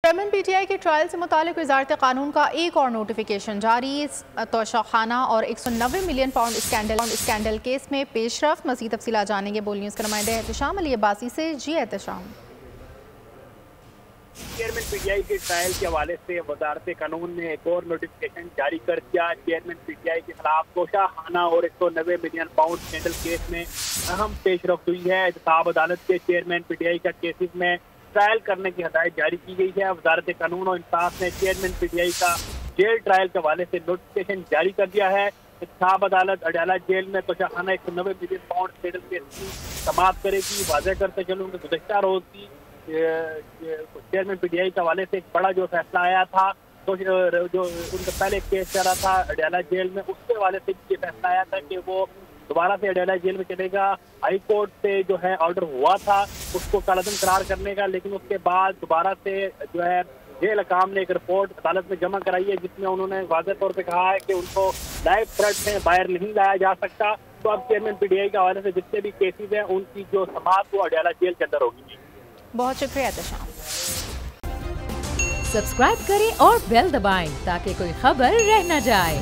Chairman PTI के trial से मुतालिक वज़ारत कानून का एक और नोटिफिकेशन जारी। तोशाखाना और 190 मिलियन पाउंड स्कैंडल केस में पेशरफ। मज़ीद तफसीलात जानेंगे बोल न्यूज़ के नुमाइंदे एहतशाम अली अब्बासी से। जी एहतशाम। चेयरमैन पीटीआई के ट्रायल के हवाले से वज़ारत कानून ने एक और नोटिफिकेशन जारी कर दिया। चेयरमैन पीटीआई के खिलाफ तोशाखाना और 190 मिलियन पाउंड स्कैंडल केस में अहम पेशरफ हुई है। एहतसाब अदालत के चेयरमैन पीटीआई का केसेस में ट्रायल करने की हदायत जारी की गई है। वज़ारत कानून और इंसाफ ने चेयरमैन पीटीआई का जेल ट्रायल के हवाले से नोटिफिकेशन जारी कर दिया है। एहतसाब अदालत अडयाला जेल में Toshakhana 190 million pound scandal case की समाअत करेगी। वाज़ेह करते चलूँ कि गुज़श्ता रोज़ की चेयरमैन पीटीआई के हवाले से एक बड़ा जो फैसला आया था, तो जो उनका पहले केस चल रहा था अडयाला जेल में, उसके हवाले से ये फैसला आया था कि वो दोबारा से अडयाला जेल में चलेगा। हाई कोर्ट से जो है ऑर्डर हुआ था उसको कालअदम करार करने का, लेकिन उसके बाद दोबारा से जो है जेल हकाम ने एक रिपोर्ट अदालत में जमा कराई है जिसमें उन्होंने वाज़ेह तौर पे कहा है कि उनको लाइफ थ्रेट में बाहर नहीं लाया जा सकता। तो अब चेयरमैन पीटीआई के हवाले से जितने भी केसेज हैं उनकी जो समाअत वो अडयाला जेल के अंदर होगी। बहुत शुक्रिया एहतशाम। सब्सक्राइब करें और बेल दबाएं ताकि कोई खबर रह न जाए।